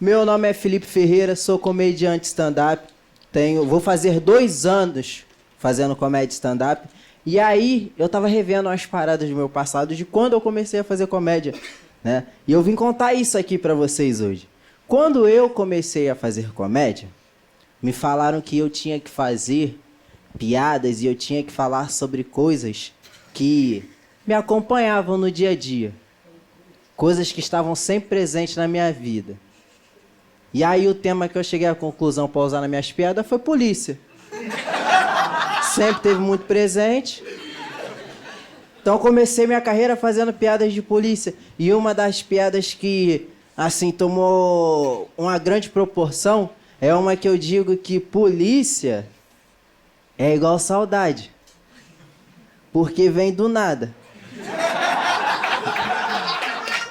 Meu nome é Felipe Ferreira, sou comediante stand-up. Vou fazer 2 anos fazendo comédia stand-up. E aí, eu tava revendo umas paradas do meu passado de quando eu comecei a fazer comédia, né? E eu vim contar isso aqui pra vocês hoje. Quando eu comecei a fazer comédia, me falaram que eu tinha que fazer piadas e eu tinha que falar sobre coisas que me acompanhavam no dia a dia. Coisas que estavam sempre presentes na minha vida. E aí o tema que eu cheguei à conclusão para usar nas minhas piadas foi polícia. Sempre teve muito presente. Então eu comecei minha carreira fazendo piadas de polícia. E uma das piadas que, assim, tomou uma grande proporção é uma que eu digo que polícia é igual saudade. Porque vem do nada.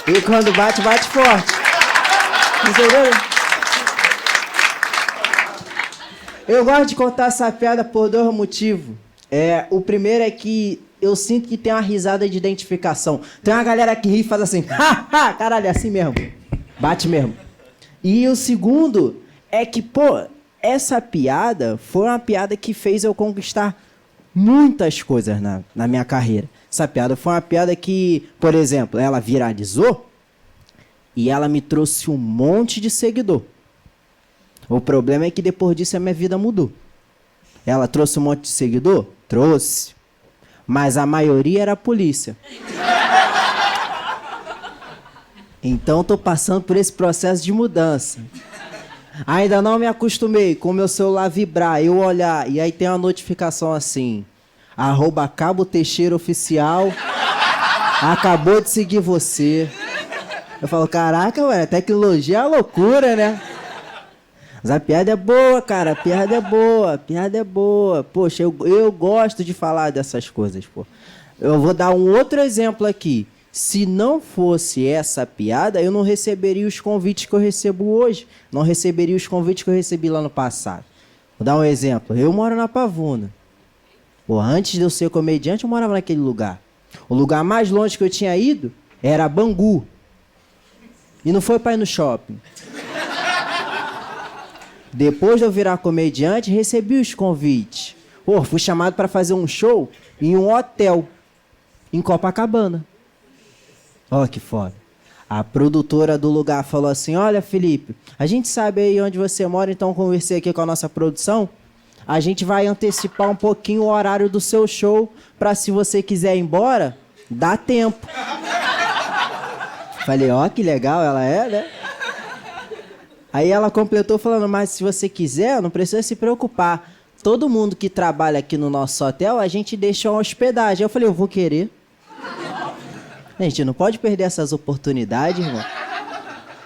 E quando bate, bate forte. Entendeu? Eu gosto de contar essa piada por 2 motivos. O primeiro é que eu sinto que tem uma risada de identificação. Tem uma galera que ri e faz assim, ha, caralho, é assim mesmo. Bate mesmo. E o segundo é que, essa piada foi uma piada que fez eu conquistar muitas coisas na minha carreira. Essa piada foi uma piada que, por exemplo, ela viralizou e ela me trouxe um monte de seguidor. O problema é que depois disso a minha vida mudou. Ela trouxe um monte de seguidor? Trouxe. Mas a maioria era a polícia. Então tô passando por esse processo de mudança. Ainda não me acostumei com o meu celular vibrar, eu olhar, e aí tem uma notificação assim, @Cabo Teixeira Oficial, acabou de seguir você. Eu falo, caraca, ué, tecnologia é uma loucura, né? Mas a piada é boa, cara, a piada é boa. Poxa, eu gosto de falar dessas coisas, pô. Eu vou dar um outro exemplo aqui. Se não fosse essa piada, eu não receberia os convites que eu recebo hoje. Não receberia os convites que eu recebi lá no passado. Vou dar um exemplo. Eu moro na Pavuna. Pô, antes de eu ser comediante, eu morava naquele lugar. O lugar mais longe que eu tinha ido era Bangu. E não foi pra ir no shopping. Depois de eu virar comediante, recebi os convites. Pô, fui chamado para fazer um show em um hotel em Copacabana. Ó, que foda. A produtora do lugar falou assim, olha, Felipe, a gente sabe aí onde você mora, então conversei aqui com a nossa produção. A gente vai antecipar um pouquinho o horário do seu show para se você quiser ir embora, dá tempo. Falei, ó, que legal ela é, né? Aí ela completou falando, mas se você quiser, não precisa se preocupar. Todo mundo que trabalha aqui no nosso hotel, a gente deixa uma hospedagem. Eu falei, eu vou querer. Gente, não pode perder essas oportunidades, irmão.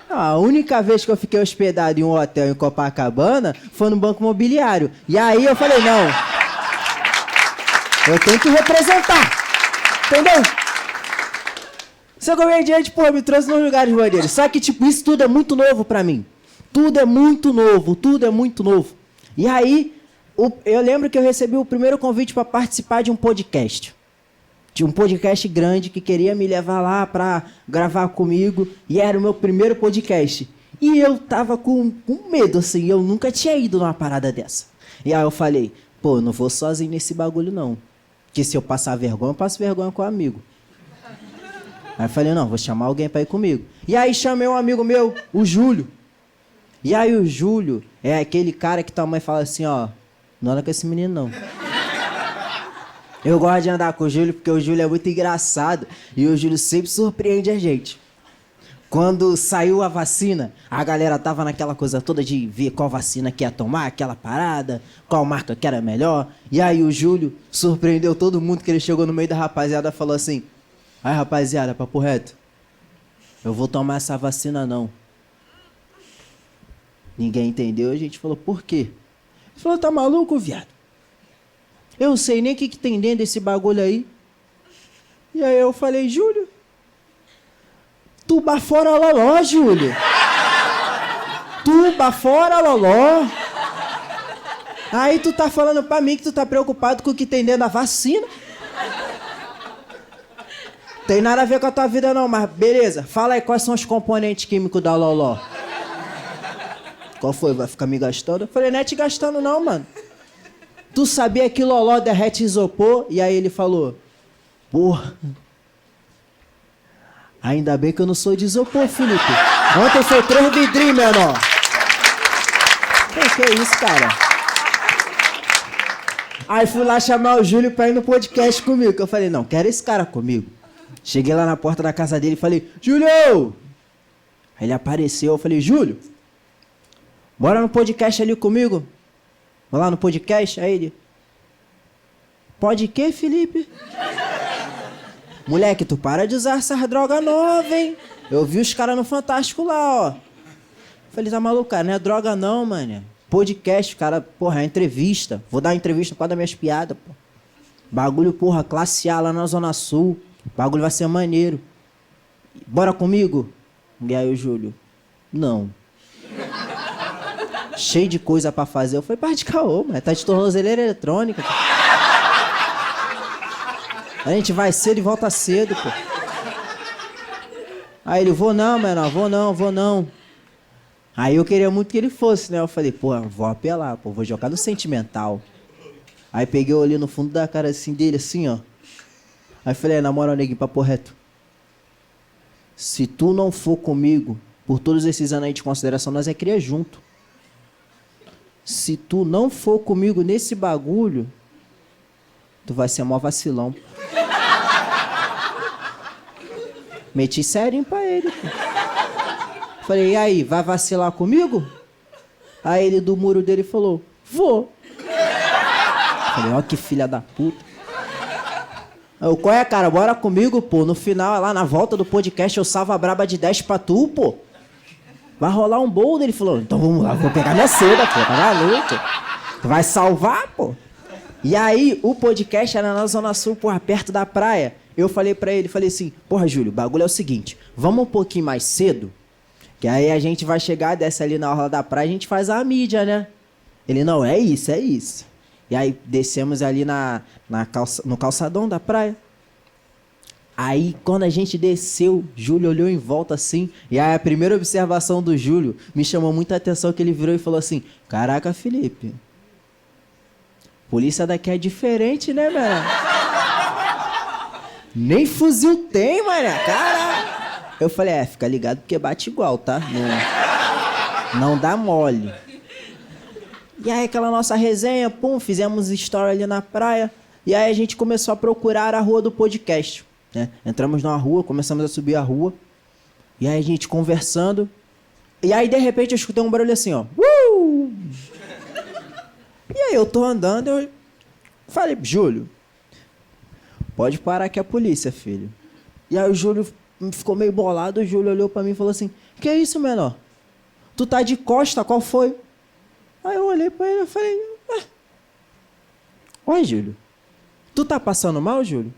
A única vez que eu fiquei hospedado em um hotel em Copacabana foi no Banco Imobiliário. E aí eu falei, não. Eu tenho que representar. Entendeu? Seu comediante, me trouxe nos lugares maneiros. Só que, isso tudo é muito novo pra mim. Tudo é muito novo. E aí, eu lembro que eu recebi o primeiro convite para participar de um podcast. De um podcast grande que queria me levar lá para gravar comigo. E era o meu primeiro podcast. E eu tava com medo, assim. Eu nunca tinha ido numa parada dessa. E aí eu falei, eu não vou sozinho nesse bagulho, não. Porque se eu passar vergonha, eu passo vergonha com um amigo. Aí eu falei, não, vou chamar alguém para ir comigo. E aí chamei um amigo meu, o Júlio. E aí o Júlio é aquele cara que tua mãe fala assim, ó, não anda com esse menino, não. Eu gosto de andar com o Júlio porque o Júlio é muito engraçado e o Júlio sempre surpreende a gente. Quando saiu a vacina, a galera tava naquela coisa toda de ver qual vacina que ia tomar, aquela parada, qual marca que era melhor. E aí o Júlio surpreendeu todo mundo que ele chegou no meio da rapaziada e falou assim, aí rapaziada, papo reto, eu vou tomar essa vacina não. Ninguém entendeu, a gente falou, por quê? Ele falou, tá maluco, viado? Eu sei nem o que tem dentro desse bagulho aí. E aí eu falei, Júlio, tuba fora loló, Júlio. Tuba fora loló. Aí tu tá falando pra mim que tu tá preocupado com o que tem dentro da vacina. Tem nada a ver com a tua vida não, mas beleza. Fala aí quais são os componentes químicos da loló. Qual foi? Vai ficar me gastando? Eu falei, não é te gastando não, mano. Tu sabia que loló derrete isopor? E aí ele falou, porra, ainda bem que eu não sou de isopor, Felipe. Ontem foi 3 vidrinhos, menor. Que é isso, cara? Aí fui lá chamar o Júlio pra ir no podcast comigo. Que eu falei, não, quero esse cara comigo. Cheguei lá na porta da casa dele e falei, Júlio! Aí ele apareceu, eu falei, Júlio, bora no podcast ali comigo? Vou lá no podcast? Aí ele, pode quê, Felipe? Moleque, tu para de usar essas drogas novas, hein? Eu vi os caras no Fantástico lá, ó. Falei, tá maluco, cara? Não é droga não, mano. Podcast, cara, porra, é entrevista. Vou dar uma entrevista por causa das minhas piadas, pô. Bagulho, porra, classe A lá na Zona Sul. Bagulho vai ser maneiro. Bora comigo? E aí o Júlio, não. Cheio de coisa pra fazer. Eu falei, para de caô, mano. Tá de tornozeleira eletrônica. Pô. A gente vai cedo e volta cedo, pô. Aí ele, vou não, menor, vou não. Aí eu queria muito que ele fosse, né? Eu falei, pô, vou apelar, pô, vou jogar no sentimental. Aí peguei ali no fundo da cara assim dele, assim, ó. Aí falei, na moral, neguinho, papo reto. Se tu não for comigo, por todos esses anos aí de consideração, nós é cria junto. Se tu não for comigo nesse bagulho, tu vai ser mó vacilão. Meti serinho pra ele, pô. Falei, e aí, vai vacilar comigo? Aí ele do muro dele falou, vou. Falei, ó que filha da puta. Eu, qual é, cara? Bora comigo, pô. No final, lá na volta do podcast, eu salvo a braba de 10 pra tu, pô. Vai rolar um boulder. Ele falou, então vamos lá, vou pegar minha seda, pô. Tá maluco? Tu vai salvar, pô. E aí, o podcast era na Zona Sul, porra, perto da praia. Eu falei pra ele, falei assim, porra, Júlio, o bagulho é o seguinte, vamos um pouquinho mais cedo, que aí a gente vai chegar, desce ali na orla da praia, a gente faz a mídia, né? Ele, não, é isso, é isso. E aí, descemos ali no calçadão da praia. Aí, quando a gente desceu, Júlio olhou em volta assim, e aí a primeira observação do Júlio me chamou muita atenção, que ele virou e falou assim, caraca, Felipe, polícia daqui é diferente, né, mano? Nem fuzil tem, mano, cara. Eu falei, fica ligado porque bate igual, tá? Não dá mole. E aí aquela nossa resenha, pum, fizemos story ali na praia. E aí a gente começou a procurar a rua do podcast, né? Entramos numa rua, começamos a subir a rua. E aí a gente conversando. E aí de repente eu escutei um barulho assim, ó. E aí eu tô andando, eu falei, Júlio, pode parar que é a polícia, filho. E aí o Júlio ficou meio bolado, o Júlio olhou pra mim e falou assim, que é isso, menor? Tu tá de costa, qual foi? Aí eu olhei pra ele e falei, oi, Júlio, tu tá passando mal, Júlio?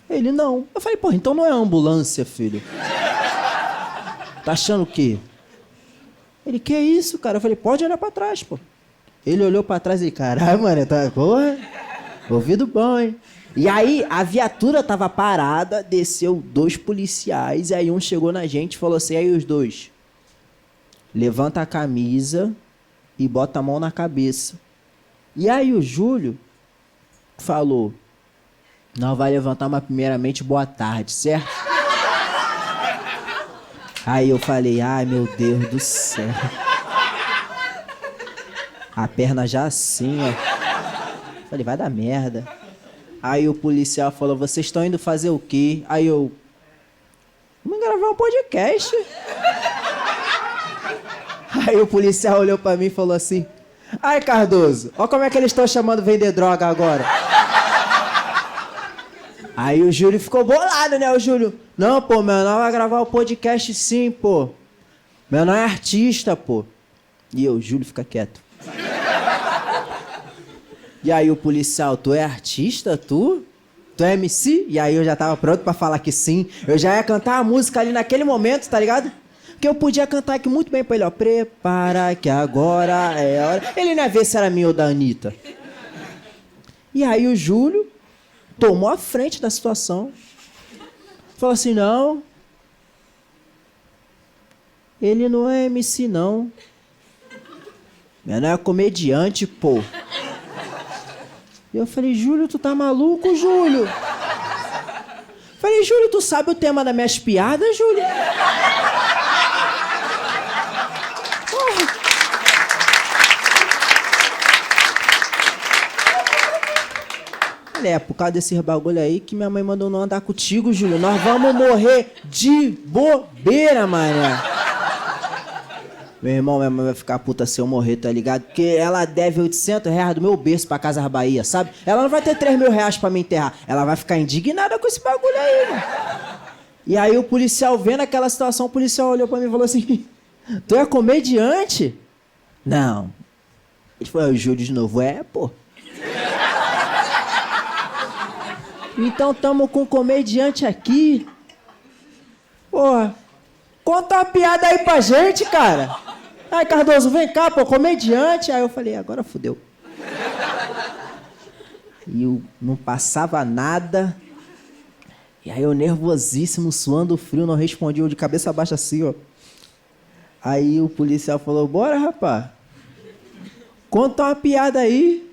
Ele, não. Eu falei, porra, então não é ambulância, filho. Tá achando o quê? Ele, que é isso, cara? Eu falei, pode olhar pra trás, pô. Ele olhou pra trás e, caralho, mano, tá, porra, ouvido bom, hein? E aí, a viatura tava parada, desceu 2 policiais, e aí um chegou na gente e falou assim, aí os 2, levanta a camisa e bota a mão na cabeça. E aí o Júlio falou, não vai levantar, mas primeiramente, boa tarde, certo? Aí eu falei, ai meu Deus do céu. A perna já assim, ó. Falei, vai dar merda. Aí o policial falou, vocês estão indo fazer o quê? Aí eu, vamos gravar um podcast. Aí o policial olhou pra mim e falou assim, ai Cardoso, olha como é que eles estão chamando vender droga agora. Aí o Júlio ficou bolado, né, o Júlio? Não, pô, meu nome vai gravar o podcast sim, pô. Meu nome é artista, pô. E eu, Júlio, fica quieto. E aí o policial, tu é artista, tu? Tu é MC? E aí eu já tava pronto pra falar que sim. Eu já ia cantar a música ali naquele momento, tá ligado? Que eu podia cantar aqui muito bem pra ele, ó. Prepara que agora é a hora. Ele não ia ver se era minha ou da Anitta. E aí o Júlio tomou a frente da situação. Falou assim, não. Ele não é MC, não. Meu nome é comediante, pô. E eu falei, Júlio, tu tá maluco, Júlio? Falei, Júlio, tu sabe o tema das minhas piadas, Júlio? Porra. Falei, é por causa desses bagulho aí que minha mãe mandou não andar contigo, Júlio. Nós vamos morrer de bobeira, mané. Meu irmão, minha mãe vai ficar puta se eu morrer, tá ligado? Porque ela deve R$800 do meu berço pra Casas Bahia, sabe? Ela não vai ter R$3.000 pra me enterrar. Ela vai ficar indignada com esse bagulho aí, mano. E aí o policial, vendo aquela situação, o policial olhou pra mim e falou assim, tu é comediante? Não. Ele falou, o Júlio de novo. É, pô. Então tamo com um comediante aqui. Porra. Conta uma piada aí pra gente, cara. Ai, Cardoso, vem cá, pô, comediante. Aí eu falei, agora fudeu. E eu não passava nada. E aí eu nervosíssimo, suando frio, não respondi, eu de cabeça baixa assim, ó. Aí o policial falou, bora, rapaz. Conta uma piada aí.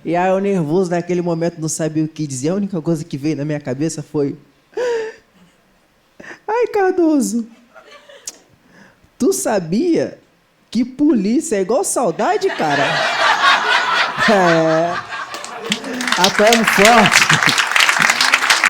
E aí eu nervoso naquele momento, não sabia o que dizer. A única coisa que veio na minha cabeça foi... Ai, Cardoso, tu sabia que polícia é igual saudade, cara? É... Apoiamos forte.